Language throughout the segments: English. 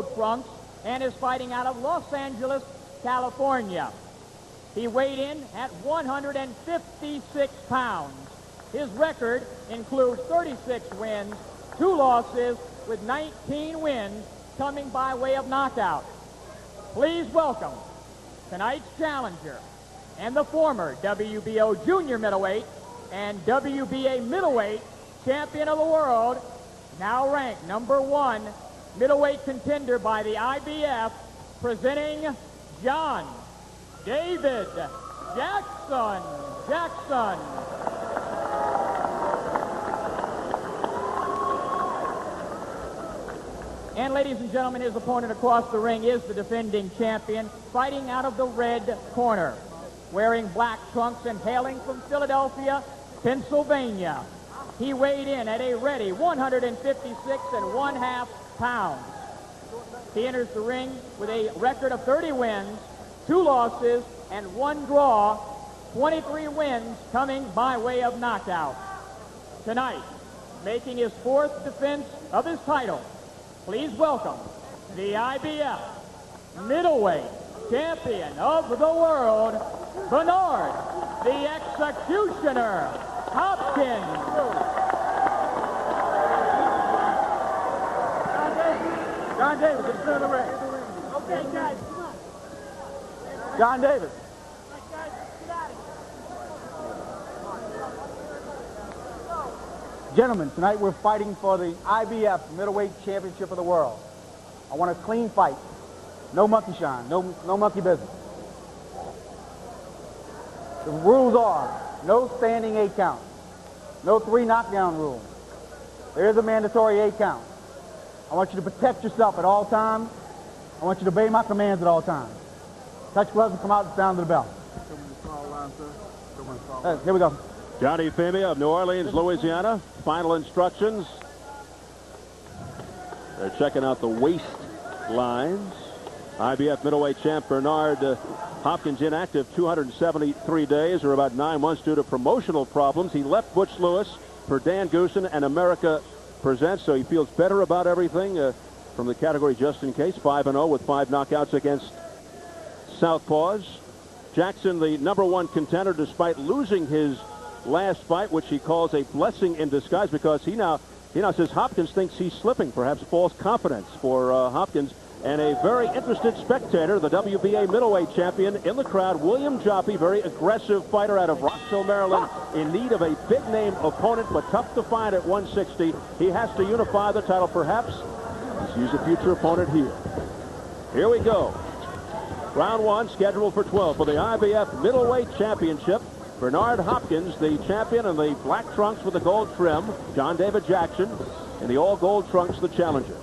Trunks and is fighting out of Los Angeles, California. He weighed in at 156 pounds. His record includes 36 wins, 2 losses, with 19 wins coming by way of knockout. Please welcome tonight's challenger and the former WBO junior middleweight and WBA middleweight champion of the world, now ranked #1 middleweight contender by the IBF, presenting John David Jackson. And ladies and gentlemen, his opponent across the ring is the defending champion, fighting out of the red corner, wearing black trunks and hailing from Philadelphia, Pennsylvania. He weighed in at a ready 156 1/2 pounds. He enters the ring with a record of 30 wins, 2 losses, and 1 draw, 23 wins coming by way of knockout. Tonight, making his 4th defense of his title, please welcome the IBF middleweight champion of the world, Bernard the Executioner Hopkins. John Davis, it's the ring. Okay, guys, come on. John Davis. Guys, get out of here. Gentlemen, tonight we're fighting for the IBF middleweight championship of the world. I want a clean fight. No monkey shine, no monkey business. The rules are no standing 8 count, no 3 knockdown rule. There is a mandatory 8 count. I want you to protect yourself at all times. I want you to obey my commands at all times. Touch gloves and come out and sound the bell. Here we go. Johnny Femi of New Orleans, Louisiana. Final instructions. They're checking out the waist lines. IBF middleweight champ Bernard Hopkins inactive 273 days, or about 9 months, due to promotional problems. He left Butch Lewis for Dan Goosen and America Presents, so he feels better about everything from the category just in case. 5-0 with 5 knockouts against southpaws. Jackson, the #1 contender, despite losing his last fight, which he calls a blessing in disguise, because he now says Hopkins thinks he's slipping, perhaps false confidence for Hopkins. And a very interested spectator, the WBA middleweight champion in the crowd, William Joppy, very aggressive fighter out of Rockville, Maryland, in need of a big-name opponent, but tough to find at 160. He has to unify the title, perhaps. He's a future opponent here. Here we go. Round 1, scheduled for 12 for the IBF middleweight championship. Bernard Hopkins, the champion, in the black trunks with the gold trim. John David Jackson in the all-gold trunks, the challenger.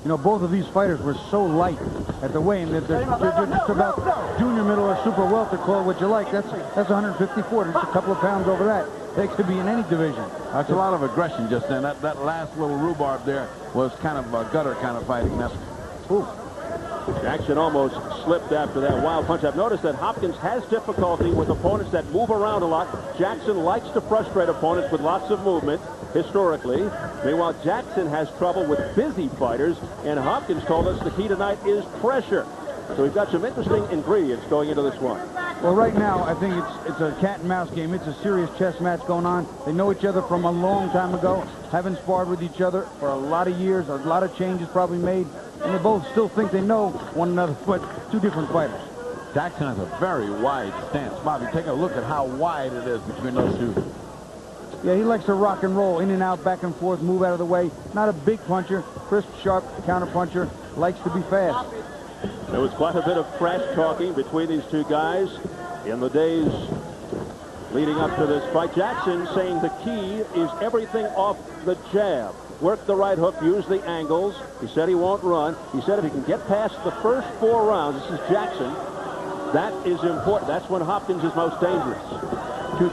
You know, both of these fighters were so light at the weigh-in that they're just about junior, middle, or super welter, call it what you like. That's 154. Just a couple of pounds over that. They could be in any division. That's a lot of aggression just then. That last little rhubarb there was kind of a gutter kind of fighting. Ooh. Jackson almost slipped after that wild punch. I've noticed that Hopkins has difficulty with opponents that move around a lot. Jackson likes to frustrate opponents with lots of movement, historically. Meanwhile, Jackson has trouble with busy fighters, and Hopkins told us the key tonight is pressure. So we've got some interesting ingredients going into this one. Well, right now, I think it's a cat and mouse game. It's a serious chess match going on. They know each other from a long time ago, haven't sparred with each other for a lot of years, a lot of changes probably made, and they both still think they know one another, but 2 different fighters. Jackson has a very wide stance. Bobby, take a look at how wide it is between those 2. Yeah, he likes to rock and roll, in and out, back and forth, move out of the way. Not a big puncher, crisp, sharp counter puncher, likes to be fast. There was quite a bit of trash talking between these 2 guys in the days leading up to this fight. Jackson saying the key is everything off the jab. Work the right hook, use the angles. He said he won't run. He said if he can get past the first 4 rounds, this is Jackson, that is important. That's when Hopkins is most dangerous.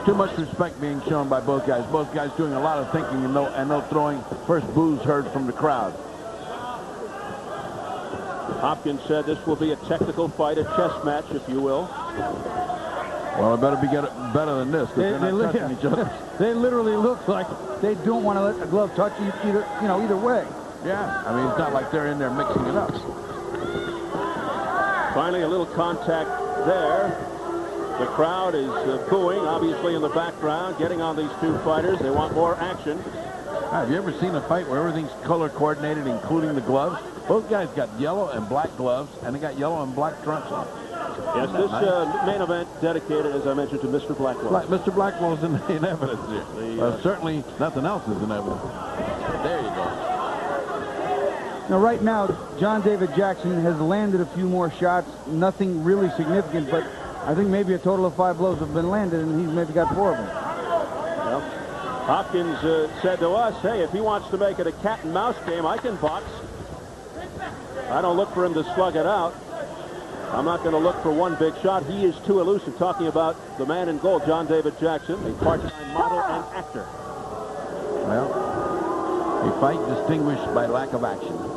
Too much respect being shown by both guys. Both guys doing a lot of thinking and no throwing. First boos heard from the crowd. Hopkins said this will be a technical fight, a chess match, if you will. Well, it better be better than this, because they're not touching each other. They literally look like they don't want to let the glove touch either way. Yeah, I mean, it's not like they're in there mixing it up. Finally, a little contact there. The crowd is booing, obviously, in the background, getting on these two fighters. They want more action. Have you ever seen a fight where everything's color coordinated, including the gloves? Both guys got yellow and black gloves, and they got yellow and black trunks on. Yes, this main event dedicated, as I mentioned, to Mr. Blackwell. Mr. Blackwell's in evidence here. Certainly nothing else is in evidence. There you go. Now, right now, John David Jackson has landed a few more shots. Nothing really significant, but I think maybe a total of 5 blows have been landed, and he's maybe got 4 of them. Well, Hopkins said to us, hey, if he wants to make it a cat and mouse game, I can box. I don't look for him to slug it out. I'm not going to look for one big shot. He is too elusive. Talking about the man in gold, John David Jackson, a part-time model and actor. Well, a fight distinguished by lack of action.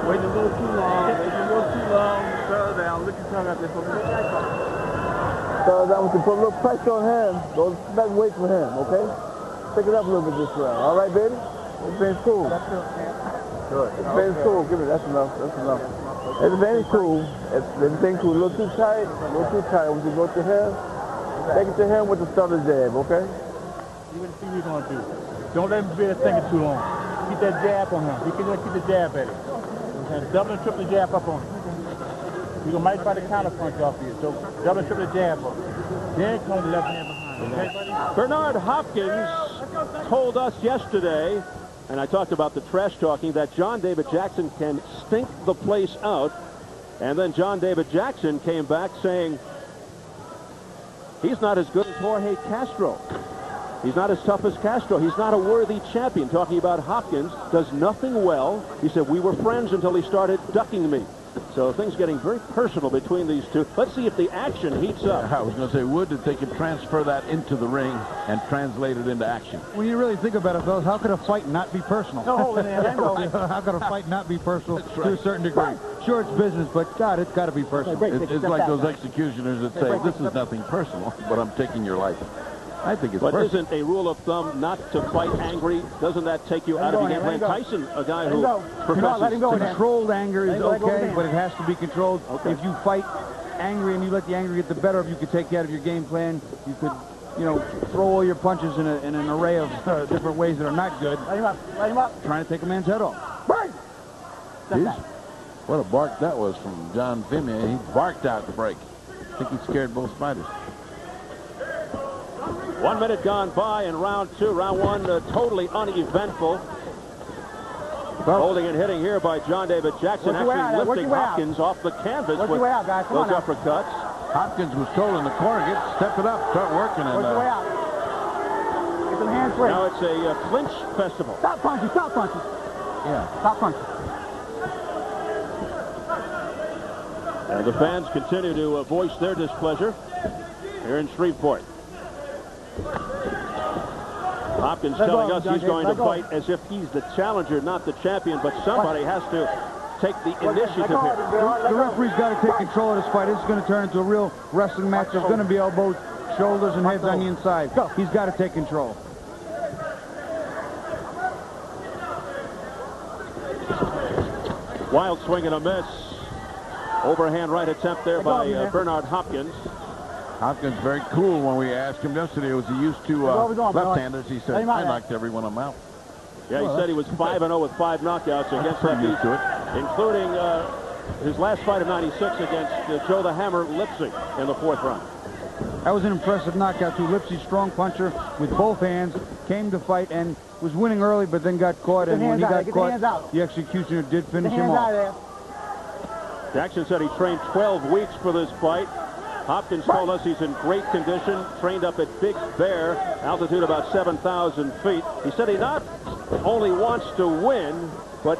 Waiting a little too long. Settle down. Look at your tongue out there. Settle down. We can put a little pressure on him. Go back and wait for him, okay? Pick it up a little bit this round. All right, baby? Everything's cool. That's good, man. Good. Everything's cool. Give me that's enough. That's enough. Everything's cool. Everything's cool. A little too tight. A little too tight. When you go to him, take it to him with the stutter jab, okay? See what he's going to do. Don't let him be a finger too long. Keep that jab on him. He can just keep the jab at it. And double and triple the jab up on him. You might try to counter punch off you. So double and triple the jab up. Then come the left hand behind. Okay, buddy? Bernard Hopkins told us yesterday, and I talked about the trash talking, that John David Jackson can stink the place out. And then John David Jackson came back saying he's not as good as Jorge Castro. He's not as tough as Castro. He's not a worthy champion. Talking about Hopkins, does nothing well. He said, we were friends until he started ducking me. So things getting very personal between these two. Let's see if the action heats up. I was going to say, would that they could transfer that into the ring and translate it into action. When you really think about it, fellas, how could a fight not be personal? No holding there. How could a fight not be personal to a certain degree? Sure, it's business, but God, it's got to be personal. It's like those executioners that say, this is nothing personal, but I'm taking your life. I think it's But personal. isn't a rule of thumb not to fight angry? Doesn't that take you out of the game plan? Tyson, a guy who professes Controlled anger is okay, but it has to be controlled. Okay. If you fight angry and you let the anger get the better of you, could take you out of your game plan. You could, you know, throw all your punches in an array of different ways that are not good. Light him up. Light him up. Trying to take a man's head off. Jeez, what a bark that was from John Fimia. He barked out the break. I think he scared both fighters. 1 minute gone by in round 2. Round 1 totally uneventful. Holding and hitting here by John David Jackson, actually lifting Hopkins off the canvas with those uppercuts. Hopkins was told in the corner, step it up, start working. Work your way out. Get some hands free. Now it's a clinch festival. Stop punching. Stop punching. Yeah. Stop punching. And the fans continue to voice their displeasure here in Shreveport. Hopkins telling us he's going to fight as if he's the challenger, not the champion, but somebody has to take the initiative here. The referee's got to take control of this fight. This is going to turn into a real wrestling match. There's going to be elbows, shoulders, and heads on the inside. He's got to take control. Wild swing and a miss. Overhand right attempt there by Bernard Hopkins. Hopkins very cool when we asked him yesterday. Was he used to left-handers? He said, I knocked every one of them out. Yeah, he said he was 5-0 with 5 knockouts against lefties, including his last fight of '96 against Joe the Hammer Lipsy in the 4th round. That was an impressive knockout, too. Lipsy, strong puncher with both hands, came to fight and was winning early, but then got caught. And when he got caught, the Executioner did finish him off. Jackson said he trained 12 weeks for this fight. Hopkins told us he's in great condition, trained up at Big Bear, altitude about 7,000 feet. He said he not only wants to win, but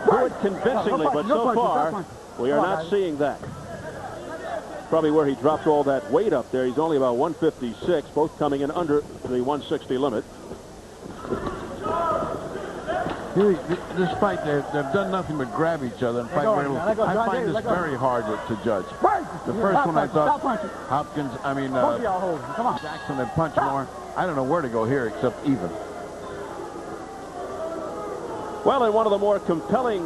do it convincingly. But so far, we are not seeing that. Probably where he dropped all that weight up there. He's only about 156, both coming in under the 160 limit. This fight, they've done nothing but grab each other and fight very well. I find this very hard to judge. The first one I thought Hopkins, Jackson had punched more. I don't know where to go here except even. Well, in one of the more compelling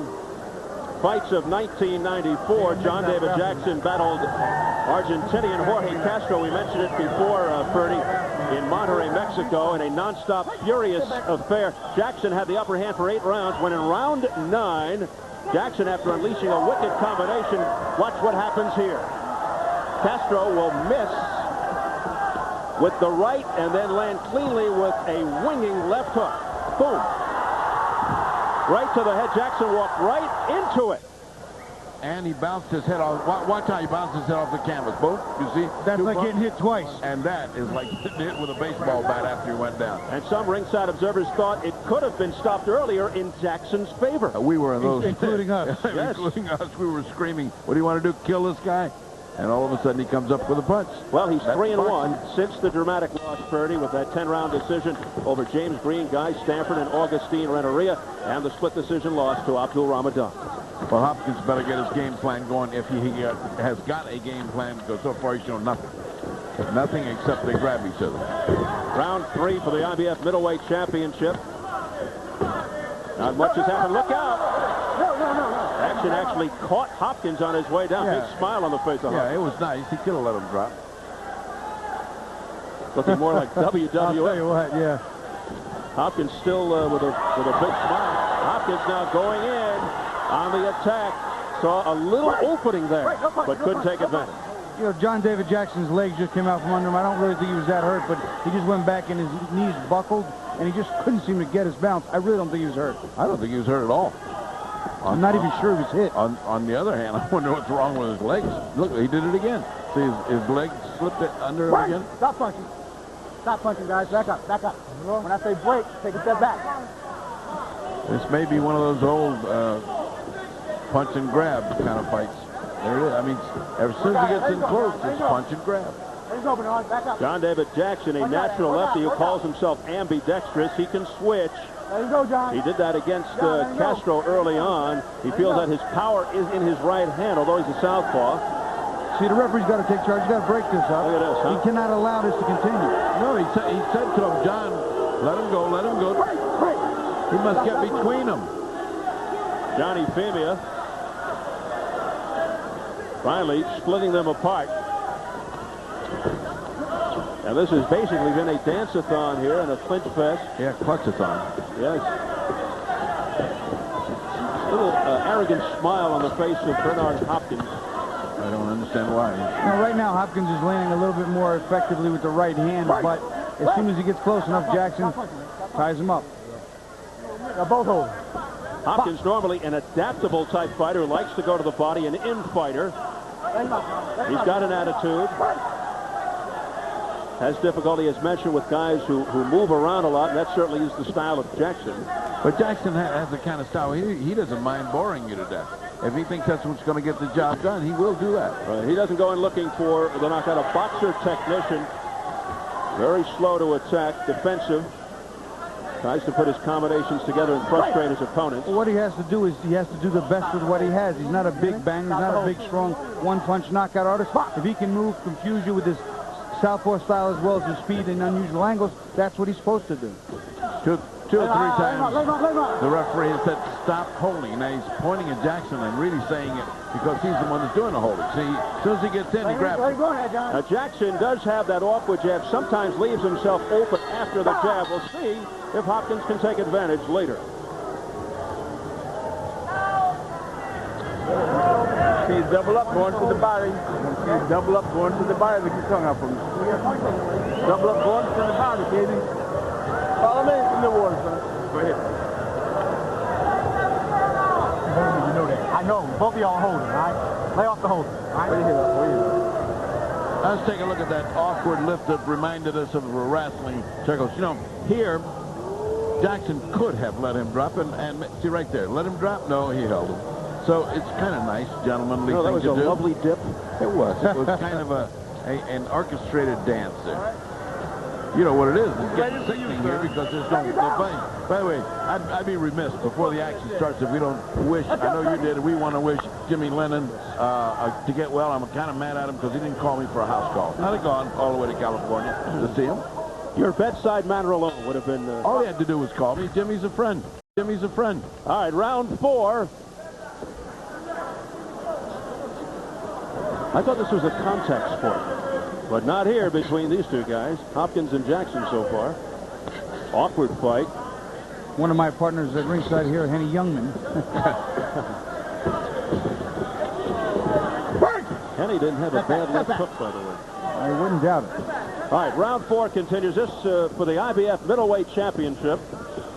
fights of 1994, John David Jackson battled Argentinian Jorge Castro. We mentioned it before, Ferdy, in Monterrey, Mexico, in a nonstop furious affair. Jackson had the upper hand for 8 rounds. When in round 9, Jackson, after unleashing a wicked combination, watch what happens here. Castro will miss with the right and then land cleanly with a winging left hook. Boom. Right to the head. Jackson walked right into it. And he bounced his head off. Watch how he bounced his head off the canvas. Both, you see? That's like getting hit twice. And that is like getting hit with a baseball bat after he went down. And some ringside observers thought it could have been stopped earlier in Jackson's favor. We were in those. Including us. Yes. Including us. We were screaming, what do you want to do? Kill this guy? And all of a sudden he comes up with a punch. Well, he's 3-1 since the dramatic loss, Ferdy, with that 10-round decision over James Green, Guy Stanford, and Augustine Renteria, and the split decision loss to Abdul Ramadan. Well, Hopkins better get his game plan going if he has got a game plan, because so far he's shown nothing. Nothing except they grab each other. Round 3 for the IBF middleweight championship. Not much has happened. Look out! Action actually caught Hopkins on his way down. Yeah. Big smile on the face of Hopkins. Yeah, it was nice. He could have let him drop. Looking more like WWF. I'll tell you what, yeah. Hopkins still with a big smile. Hopkins now going in on the attack. Saw a little opening there, but couldn't take advantage. You know, John David Jackson's legs just came out from under him. I don't really think he was that hurt, but he just went back and his knees buckled, and he just couldn't seem to get his balance. I really don't think he was hurt. I don't think he was hurt at all. I'm not even sure he was hit. On the other hand, I wonder what's wrong with his legs. Look, he did it again. See, his leg slipped it under him again. Stop punching. Stop punching, guys. Back up, back up. When I say break, take a step back. This may be one of those old punch and grab kind of fights. There it is. I mean, as soon as he gets in close, it's punch and grab. Back up. John David Jackson, a natural lefty who calls himself ambidextrous. He can switch. There you go, John. He did that against Castro early on. He feels that his power is in his right hand, although he's a southpaw. See, the referee's got to take charge. He's got to break this up. Look at this, huh? He cannot allow this to continue. No, he said to him, John, let him go, let him go. He must get between them. Johnny Femia finally splitting them apart. Now this has basically been a dance-a-thon here and a clinch fest. Yeah, clutch-a-thon. Yes. Little arrogant smile on the face of Bernard Hopkins. I don't understand why. Now, right now, Hopkins is landing a little bit more effectively with the right hand, but as soon as he gets close enough, Jackson ties him up. Now both hold. Hopkins, normally an adaptable type fighter who likes to go to the body, an in-fighter. He's got an attitude. Has difficulty, as mentioned, with guys who move around a lot, and that certainly is the style of Jackson. But Jackson has the kind of style, he doesn't mind boring you to death. If he thinks that's what's going to get the job done, he will do that. He doesn't go in looking for the knockout. A boxer technician, very slow to attack, defensive. Tries to put his combinations together and frustrate his opponents. Well, what he has to do is he has to do the best with what he has. He's not a big banger. He's not a big, strong, one-punch knockout artist. If he can move, confuse you with his southpaw style as well as his speed and unusual angles, that's what he's supposed to do. Two or three times, the referee has said, stop holding. Now he's pointing at Jackson and really saying it because he's the one that's doing the holding. See, as soon as he gets in, he grabs it. Now, Jackson does have that awkward jab, sometimes leaves himself open after the jab. We'll see if Hopkins can take advantage later. He's double up, going to the body. He's double up, going to the body. Look your tongue out from me. Double up, going to the body, baby. Follow me in the water, son. Go ahead. You know that. I know. Both of y'all are holding, all right? Lay off the holding. All right? Let's take a look at that awkward lift that reminded us of wrestling circles. You know, here, Jackson could have let him drop, and see right there, let him drop? No, he held him. So it's kind of nice, gentlemanly thing to do. That was a lovely dip. It was. It was kind of an orchestrated dance there. You know what it is. It's getting sickening here because there's no fight. By the way, I'd be remiss before the action starts if we don't wish. I know you did. We want to wish Jimmy Lennon to get well. I'm kind of mad at him because he didn't call me for a house call. I'd have gone all the way to California to see him. Your bedside manner alone would have been... All he had to do was call me. Jimmy's a friend. Jimmy's a friend. All right, round 4. I thought this was a contact sport, but not here between these two guys, Hopkins and Jackson so far. Awkward fight. One of my partners at ringside here, Henny Youngman. Henny didn't have a bad left hook, by the way. I wouldn't doubt it. All right, round 4 continues. This for the IBF Middleweight Championship.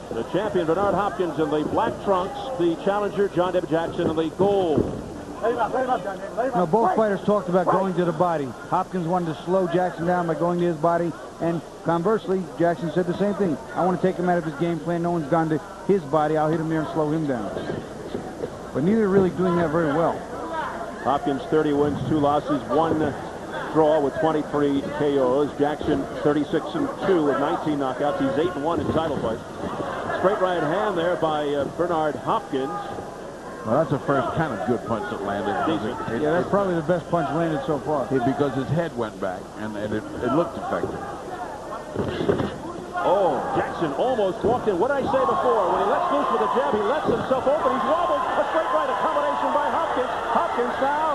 The champion, Bernard Hopkins, in the black trunks. The challenger, John David Jackson, in the gold. Both fighters talked about going to the body. Hopkins wanted to slow Jackson down by going to his body, and conversely, Jackson said the same thing. I want to take him out of his game plan. No one's gone to his body. I'll hit him there and slow him down. But neither are really doing that very well. Hopkins 30 wins, 2 losses, 1 draw with 23 KOs. Jackson 36-2 with 19 knockouts. He's 8-1 in title fights. Straight right hand there by Bernard Hopkins. Well, that's the first kind of good punch that landed. Yeah, that's probably the best punch landed so far. Because his head went back, and it looked effective. Oh, Jackson almost walked in. What did I say before? When he lets loose with a jab, he lets himself open. He's wobbled. A straight right, a combination by Hopkins. Hopkins now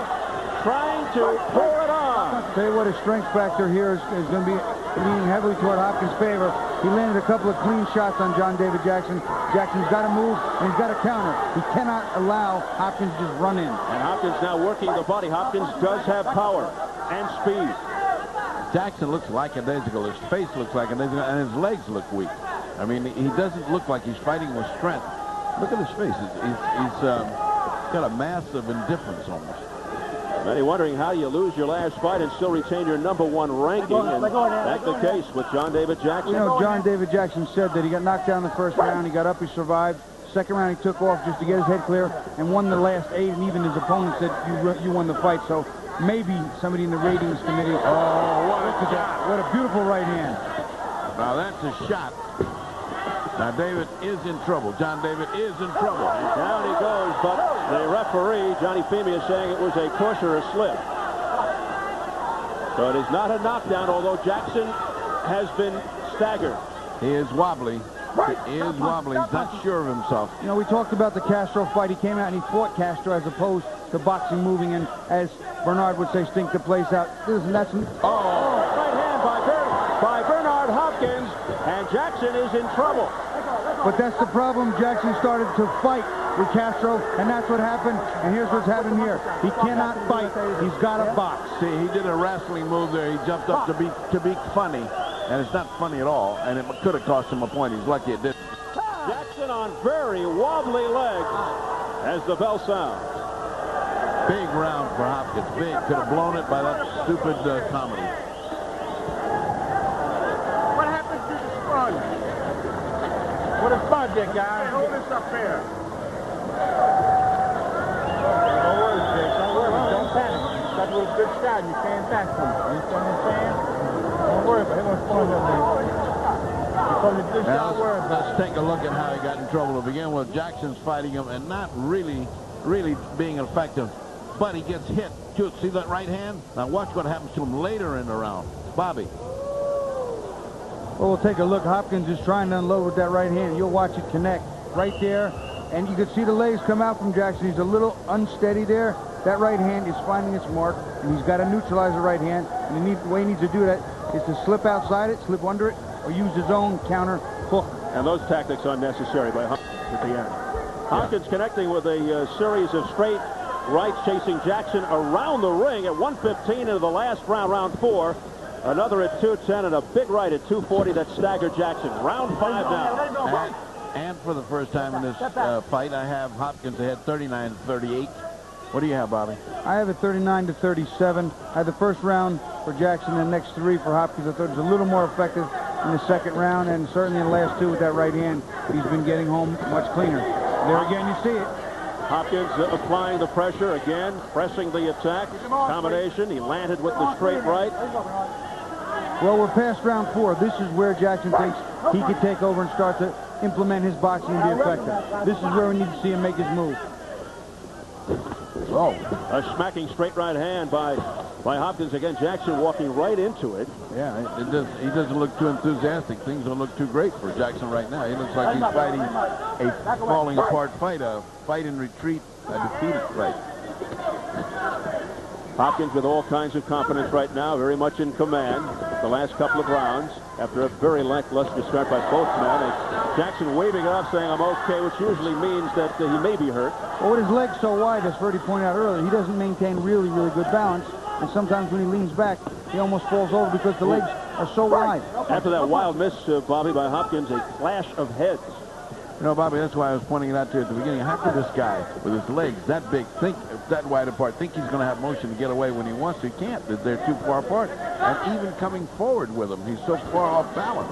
trying to pour it on. I'll tell you what, his strength factor here is going to be leaning heavily toward Hopkins' favor. He landed a couple of clean shots on John David Jackson. Jackson's got to move, and he's got to counter. He cannot allow Hopkins to just run in. And Hopkins now working the body. Hopkins does have power and speed. Jackson looks lackadaisical. His face looks lackadaisical, and his legs look weak. I mean, he doesn't look like he's fighting with strength. Look at his face. He's got a mass of indifference almost. Many wondering how you lose your last fight and still retain your #1 ranking, and that's the case with John David Jackson. You know, John David Jackson said that he got knocked down the first round. He got up, he survived. Second round, he took off just to get his head clear and won the last 8, and even his opponent said you won the fight. So maybe somebody in the ratings committee. Oh, what a shot. What a beautiful right hand. Now that's a shot. Now David is in trouble. John David is in trouble. And down he goes, but the referee, Johnny Femi, is saying it was a push or a slip. So it is not a knockdown, although Jackson has been staggered. He is wobbly. He is wobbly. He's not sure of himself. You know, we talked about the Castro fight. He came out and he fought Castro as opposed to boxing, moving, and as Bernard would say, stink the place out. That's right hand by Bernard Hopkins, and Jackson is in trouble. But that's the problem. Jackson started to fight with Castro, and that's what happened. And here's what's happened here. He cannot fight. He's got to box. See, he did a wrestling move there. He jumped up to be funny, and it's not funny at all. And it could have cost him a point. He's lucky it didn't. Jackson on very wobbly legs as the bell sounds. Big round for Hopkins. Big. Could have blown it by that stupid comedy. What happened to the sponge? What a sponge there, guys. Hold this up here. Don't worry, Jake. Don't worry. Don't panic. You got a little good shot. You can't back from it. You understand what I'm saying? Don't worry about it. They're going to sponge up there. Now, let's take a look at how he got in trouble. To begin with, Jackson's fighting him and not really being effective. But he gets hit. See that right hand? Now watch what happens to him later in the round. Bobby. Well, we'll take a look. Hopkins is trying to unload with that right hand. You'll watch it connect right there. And you can see the legs come out from Jackson. He's a little unsteady there. That right hand is finding its mark, and he's got to neutralize the right hand. And the way he needs to do that is to slip outside it, slip under it, or use his own counter hook. And those tactics are necessary by Hopkins at the end. Hopkins connecting with a series of straight rights, chasing Jackson around the ring at 1:15 into the last round, round 4. Another at 2:10 and a big right at 2:40 that staggered Jackson. Round 5 now. And for the first time in this fight, I have Hopkins ahead 39-38. What do you have, Bobby? I have it 39-37. I had the first round for Jackson, the next 3 for Hopkins. I thought it was a little more effective in the second round, and certainly in the last 2 with that right hand, he's been getting home much cleaner. There again, you see it. Hopkins applying the pressure again, pressing the attack. Combination. He landed with the straight right. Well, we're past round 4. This is where Jackson thinks he could take over and start to implement his boxing and be effective. This is where we need to see him make his move. Oh, a smacking straight right hand by by Hopkins. Again, Jackson walking right into it. Yeah, he doesn't look too enthusiastic. Things don't look too great for Jackson right now. He looks like he's fighting a falling apart fight, a fight in retreat, a defeated fight. Hopkins with all kinds of confidence right now, very much in command the last couple of rounds after a very lackluster start by both men. And Jackson waving off saying, I'm okay, which usually means that he may be hurt. Well, with his legs so wide, as Freddie pointed out earlier, he doesn't maintain really good balance. And sometimes when he leans back, he almost falls over because the legs are so wide. After that wild miss, Bobby, by Hopkins, a clash of heads. You know, Bobby, that's why I was pointing it out to you at the beginning. How could this guy, with his legs that big, that wide apart, think he's going to have motion to get away when he wants to? He can't. They're too far apart. And even coming forward with him, he's so far off balance.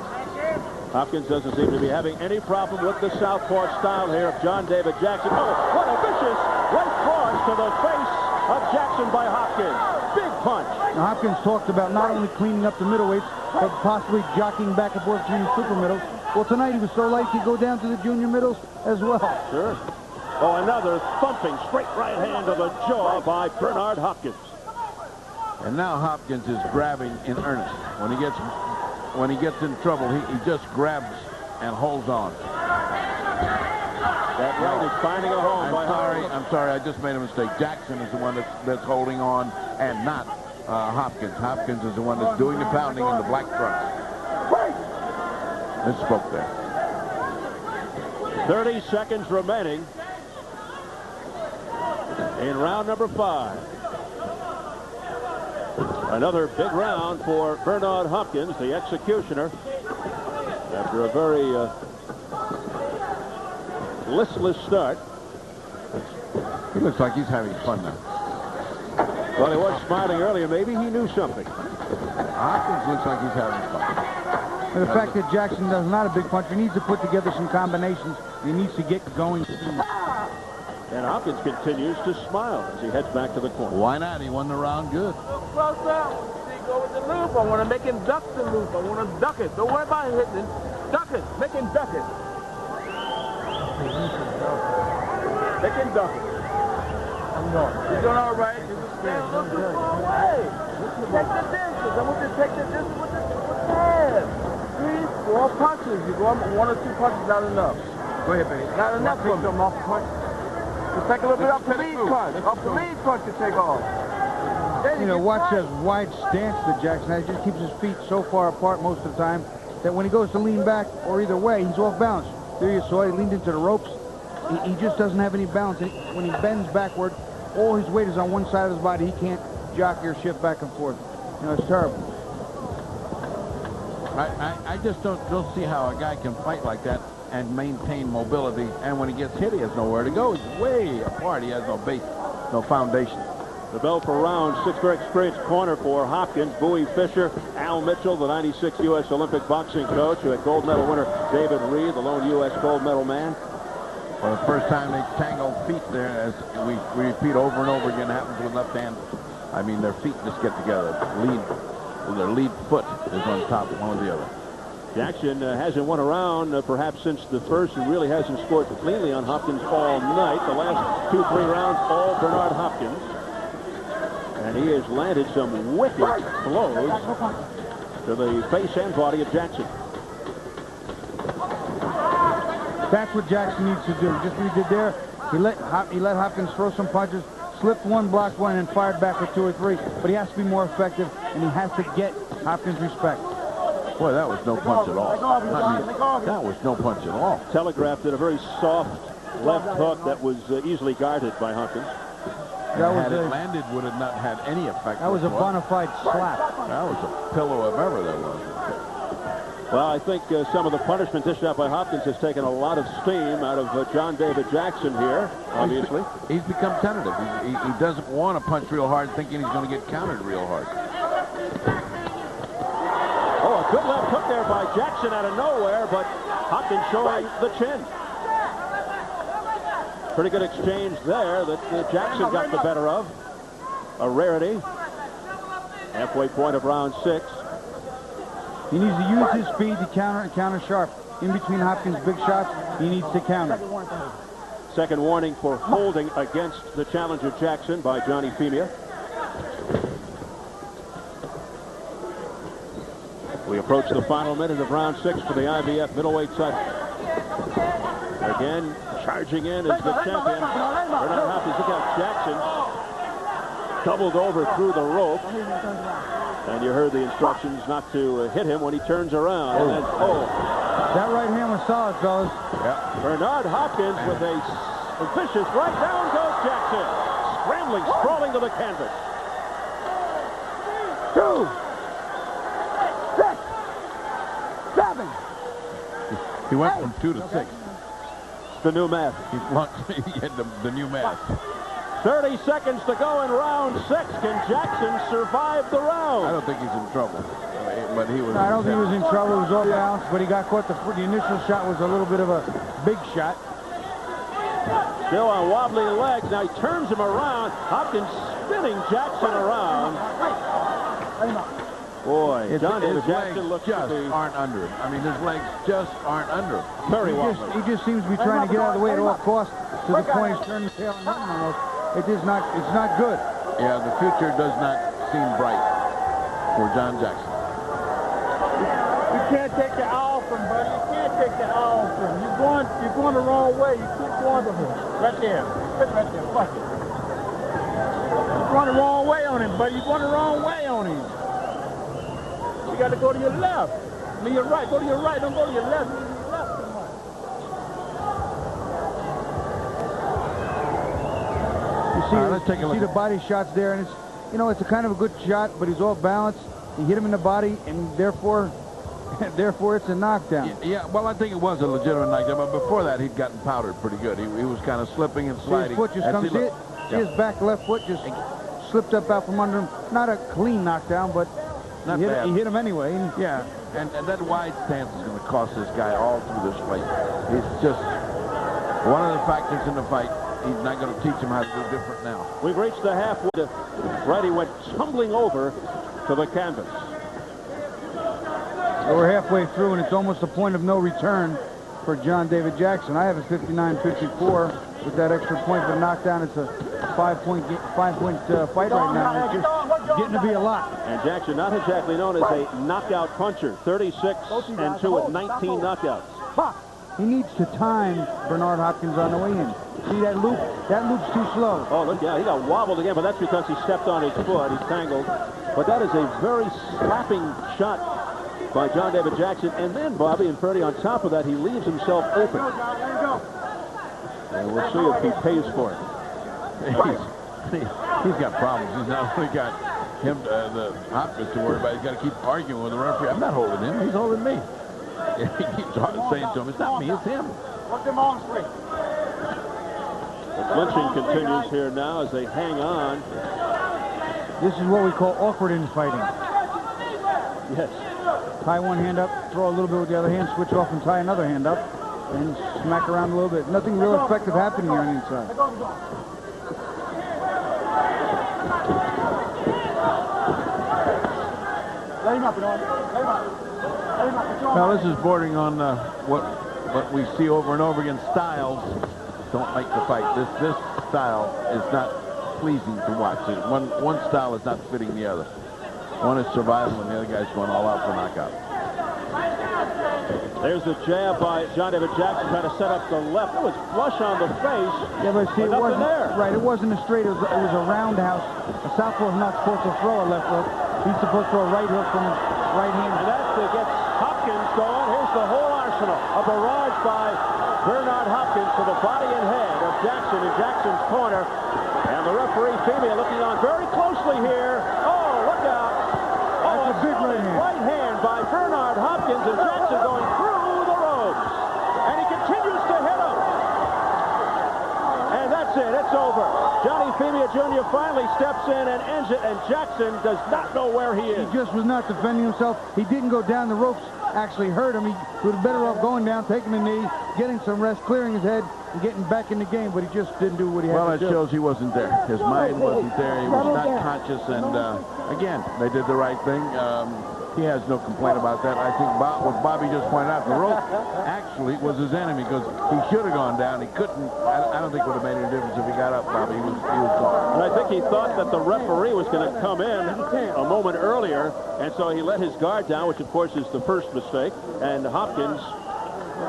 Hopkins doesn't seem to be having any problem with the southpaw style here of John David Jackson. Oh, what a vicious right cross to the face of Jackson by Hopkins. Big punch. Now, Hopkins talked about not only cleaning up the middleweights, but possibly jockeying back and forth between the super middles. Well, tonight he was so light he could go down to the junior middles as well. Sure. Oh, another thumping straight right hand to the jaw by Bernard Hopkins. And now Hopkins is grabbing in earnest. When he gets in trouble, he just grabs and holds on. That right is finding a home by Hopkins. I'm sorry, I just made a mistake. Jackson is the one that's holding on, and not Hopkins. Hopkins is the one that's doing the pounding in the black trunks. Misspoke there. 30 seconds remaining in round number 5. Another big round for Bernard Hopkins, the executioner, after a very listless start. He looks like he's having fun now. Well, he was smiling earlier. Maybe he knew something. Hopkins looks like he's having fun. And the fact that Jackson is not a big puncher, he needs to put together some combinations. He needs to get going. And Hopkins continues to smile as he heads back to the corner. Why not? He won the round good. Close up. See, go with the loop. I want to make him duck the loop. I want to duck it. Don't worry about hitting it. Duck it. Make him duck it. Make him duck it. He's doing all right. He's stand a little too far away. Take the distance. I want you to take the distance with the hand. 3, 4 punches. You go up 1 or 2 punches, not enough. Go ahead, baby. Not enough for him off the punch. Just take a little bit off the lead punch. Off the lead punch to take off. You know, watch that wide stance that Jackson has. He just keeps his feet so far apart most of the time that when he goes to lean back or either way, he's off balance. There you saw he leaned into the ropes. He just doesn't have any balance. When he bends backward, all his weight is on one side of his body. He can't jockey or shift back and forth. You know, it's terrible. I just don't see how a guy can fight like that and maintain mobility, and when he gets hit, he has nowhere to go. He's way apart. He has no base, no foundation. The bell for round 6, very experienced corner for Hopkins. Bowie Fisher, Al Mitchell, the 96 U.S. Olympic boxing coach, who had gold medal winner David Reed, the lone U.S. gold medal man. For the first time they tangled feet there, as we repeat over and over again, happens with left hand. I mean, their feet just get together. Their lead foot is on top of one or the other. Jackson hasn't won a round perhaps since the first, and really hasn't scored cleanly on Hopkins all night. The last 2-3 rounds, all Bernard Hopkins. And he has landed some wicked blows to the face and body of Jackson. That's what Jackson needs to do. Just what he did there. He let Hopkins throw some punches, slipped one, blocked one, and fired back with 2 or 3. But he has to be more effective, and he has to get Hopkins' respect. Boy, that was no punch at all. That was no punch at all. Telegraphed at a very soft left hook that was easily guarded by Hopkins. Had it landed, would have not had any effect. That was a bona fide slap. That was a pillow if ever there was. Well, I think some of the punishment dished out by Hopkins has taken a lot of steam out of John David Jackson here, obviously. He's become tentative. He doesn't want to punch real hard, thinking he's going to get countered real hard. Oh, a good left hook there by Jackson out of nowhere, but Hopkins showing the chin. Pretty good exchange there that Jackson got the better of. A rarity. Halfway point of round 6. He needs to use his speed to counter and counter sharp. In between Hopkins' big shots, he needs to counter. Second warning for holding against the challenger Jackson by Johnny Femia. We approach the final minute of round 6 for the IBF middleweight title. Again, charging in is the champion. Bernard Hopkins. Look out, Jackson doubled over through the rope. And you heard the instructions not to hit him when he turns around. And then, that right hand was solid, fellas. Yeah. Bernard Hopkins with a vicious right. Down goes Jackson. Scrambling, sprawling to the canvas. 2, 6, 7. He went from 2 to 6. The new math. He had the new math. 30 seconds to go in round 6. Can Jackson survive the round? I don't think he's in trouble. But he was. I don't think he was in trouble. He was off balance, but he got caught. The initial shot was a little bit of a big shot. Still on wobbly legs. Now he turns him around. Hopkins spinning Jackson around. Boy, John David Jackson looks just aren't under him. I mean, his legs just aren't under him. Very wobbly. He just seems to be trying to get out of the way at all costs to the point he's turning the tail and running almost. It's not good. Yeah, the future does not seem bright for John Jackson. You can't take the owl from him, buddy. You can't take the owl from him. You're going the wrong way. You keep going to him. Right there. Right there. Fuck it. You're going the wrong way on him, buddy. You're going the wrong way on him. You got to go to your left. I mean, your right. Go to your right. Don't go to your left. Go to your left too much. You see the body shots there, and it's a kind of a good shot, but he's off balance. He hit him in the body, and therefore it's a knockdown. Yeah, well, I think it was a legitimate knockdown, but before that, he'd gotten powdered pretty good. He was kind of slipping and sliding. His foot just comes in. His back left foot just slipped up out from under him. Not a clean knockdown, but he hit him anyway. Yeah, and that wide stance is going to cost this guy all through this fight. He's just one of the factors in the fight. He's not going to teach him how to do different now. We've reached the halfway. Right, he went tumbling over to the canvas. So we're halfway through, and it's almost a point of no return for John David Jackson. I have a 59-54 with that extra point for the knockdown. It's a five-point fight right now. It's just getting to be a lot. And Jackson, not exactly known as a knockout puncher. 36-2 with 19 knockouts. He needs to time Bernard Hopkins on the way in. See that loop? That loop's too slow. Oh, look, yeah, he got wobbled again, but that's because he stepped on his foot. He's tangled. But that is a very slapping shot by John David Jackson. And then, Bobby and Freddie, on top of that, he leaves himself open. And we'll see if he pays for it. He's got problems. He's not only got him, the Hopkins to worry about. He's got to keep arguing with the referee. I'm not holding him. He's holding me. He keeps saying to him, it's not me, it's him. The clinching continues here now as they hang on. This is what we call awkward in fighting. Yes. Tie one hand up, throw a little bit with the other hand, switch off and tie another hand up, and smack around a little bit. Nothing real effective happening here on the inside. Let him up, Bernard. Let him up. Now this is bordering on what we see over and over again. Styles don't make the fight. This style is not pleasing to watch. One style is not fitting the other. One is survival, and the other guy's going all out for knockout. There's the jab by John David Jackson trying to set up the left. It was flush on the face. Yeah, but see, it wasn't there. Right. It wasn't a straight. It was a roundhouse. A southpaw is not supposed to throw a left hook. He's supposed to throw a right hook from his right hand. And that gets Hopkins going. Here's the whole arsenal. A barrage by Bernard Hopkins to the body and head of Jackson in Jackson's corner. And the referee, Femia, looking on very closely here. Oh, look out. Oh, that's a big right hand. Right hand by Bernard Hopkins, and Jackson going through the ropes. And he continues to hit him. And that's it. It's over. Johnny Femia Jr. finally steps in and ends it, and Jackson does not know where he is. He just was not defending himself. He didn't go down the ropes, actually hurt him. He would have better off going down, taking a knee, getting some rest, clearing his head, and getting back in the game, but he just didn't do what he had to do. Well, it shows he wasn't there. His mind wasn't there. He was not conscious, and again, they did the right thing. He has no complaint about that. I think what Bobby just pointed out, the rope actually was his enemy because he should have gone down. He couldn't. I don't think it would have made any difference if he got up, Bobby. He was gone. And I think he thought that the referee was going to come in a moment earlier, and so he let his guard down, which, of course, is the first mistake, and Hopkins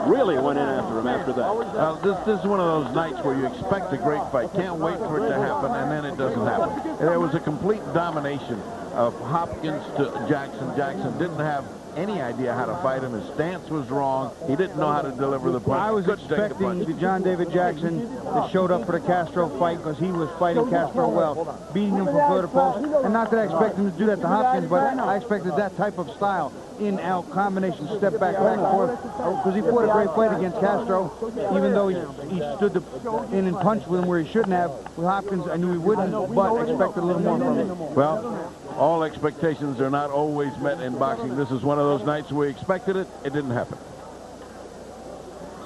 really went in after him after that. Well, this is one of those nights where you expect a great fight. Can't wait for it to happen, and then it doesn't happen. And there was a complete domination of Hopkins to Jackson. Jackson didn't have any idea how to fight him. His stance was wrong. He didn't know how to deliver the punch. I was expecting the John David Jackson that showed up for the Castro fight because he was fighting Castro well, beating him from pillar to post. And not that I expect him to do that to Hopkins, but I expected that type of style. In-out combination, step back and forth, because he fought a great fight against Castro, even though he stood in and punched with him where he shouldn't have. With Hopkins, I knew he wouldn't, but I expected a little more from him. Well, all expectations are not always met in boxing. This is one of those nights we expected it. It didn't happen.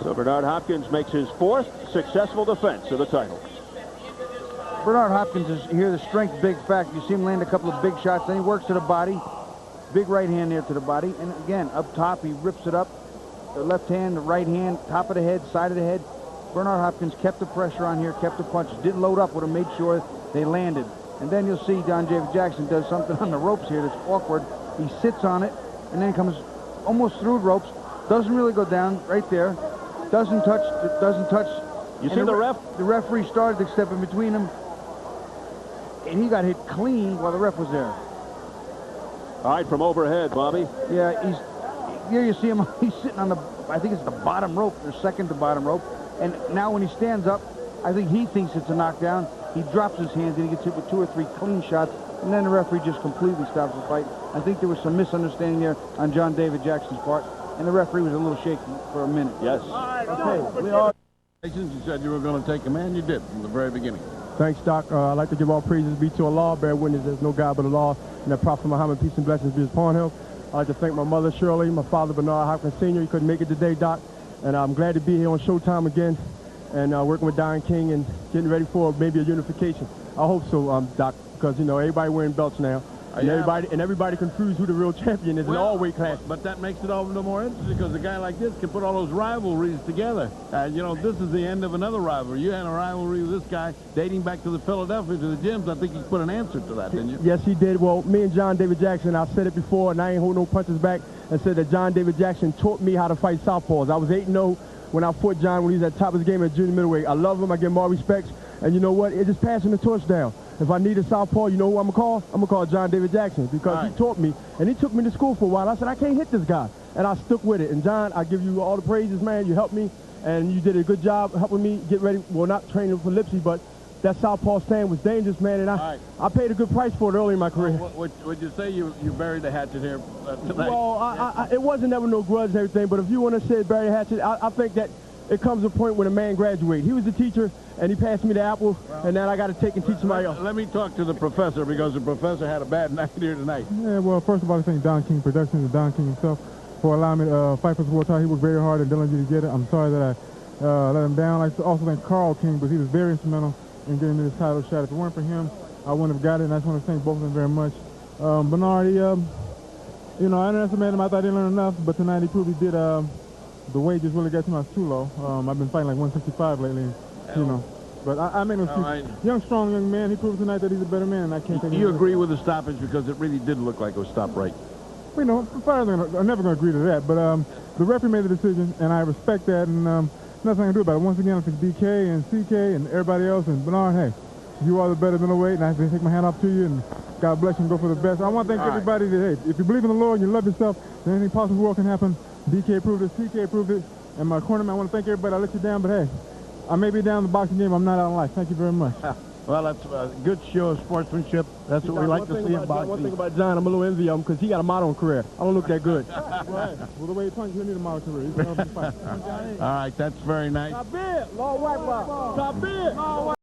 So Bernard Hopkins makes his 4th successful defense of the title. Bernard Hopkins is here, the strength, big fact. You see him land a couple of big shots, then he works to the body. Big right hand there to the body, and again, up top, he rips it up. The left hand, the right hand, top of the head, side of the head. Bernard Hopkins kept the pressure on here, kept the punches, didn't load up with him, made sure they landed. And then you'll see John David Jackson does something on the ropes here that's awkward. He sits on it, and then comes almost through the ropes, doesn't really go down, right there. Doesn't touch. You see the ref? The referee started to step in between them, and he got hit clean while the ref was there. All right, from overhead, Bobby. Yeah, here you see him, he's sitting on the, I think it's the bottom rope, or second to bottom rope. And now when he stands up, I think he thinks it's a knockdown. He drops his hands and he gets hit with 2 or 3 clean shots. And then the referee just completely stops the fight. I think there was some misunderstanding there on John David Jackson's part. And the referee was a little shaky for a minute. Yes. Okay, we all... You said you were going to take him, and you did from the very beginning. Thanks, Doc. I'd like to give all praises be to Allah, bear witness there's no God but Allah, and the Prophet Muhammad, peace and blessings be upon him. I'd like to thank my mother, Shirley, my father, Bernard Hopkins Sr. He couldn't make it today, Doc, and I'm glad to be here on Showtime again and working with Don King and getting ready for maybe a unification. I hope so, Doc, because, you know, everybody wearing belts now. And everybody confused who the real champion is in all weight classes. But that makes it all the more interesting because a guy like this can put all those rivalries together. You know, this is the end of another rivalry. You had a rivalry with this guy dating back to the Philadelphia, to the gyms. I think he put an answer to that, didn't you? Yes, he did. Well, me and John David Jackson, I said it before, and I ain't hold no punches back, and said that John David Jackson taught me how to fight southpaws. I was 8-0 when I fought John when he was at the top of his game at junior middleweight. I love him. I give him all respects. And you know what? It's just passing the torch down. If I need a southpaw, you know who I'm going to call? I'm going to call John David Jackson because he taught me. And he took me to school for a while. I said, I can't hit this guy. And I stuck with it. And, John, I give you all the praises, man. You helped me. And you did a good job helping me get ready. Well, not training for Lipsy, but that southpaw stand was dangerous, man. And I paid a good price for it early in my career. Would you say you buried the hatchet here tonight? Well, it wasn't never no grudge and everything. But if you want to say bury the hatchet, I think that it comes a point when a man graduates. He was the teacher, and he passed me the apple, and now I got to take and teach somebody else. Let me talk to the professor, because the professor had a bad night here tonight. Yeah, well, first of all, I thank Don King Productions and Don King himself for allowing me to fight for the world title. He worked very hard and diligently to get it. I'm sorry that I let him down. I also thank Carl King, because he was very instrumental in getting me this title shot. If it weren't for him, I wouldn't have got it, and I just want to thank both of them very much. Bernard, you know, I underestimated him. I thought he didn't learn enough, but tonight he proved he did. The weight just really got to me too low. I've been fighting like 165 lately, you know. But I make no excuse. Young, strong young man. He proved tonight that he's a better man, and I can't take it. You agree with the stoppage because it really did look like it was stopped right? You know, fighters are never going to agree to that. But the referee made the decision, and I respect that, and nothing I can do about it. Once again, I think DK and CK and everybody else, and Bernard, hey, you are the better middleweight, and I have to take my hat off to you, and God bless you and go for the best. I want to thank everybody that, hey, if you believe in the Lord and you love yourself, then anything possible in the world can happen. DK proved it, CK proved it, and my cornerman, I want to thank everybody. I let you down, but hey, I may be down in the boxing game. I'm not out in life. Thank you very much. Well, that's a good show of sportsmanship. That's what we like to see in boxing. One thing about John, I'm a little envy of him because he got a model career. I don't look that good. Right. Well, the way he punches, you need a model career. All right, that's very nice. Top bid, Lord White Top bid.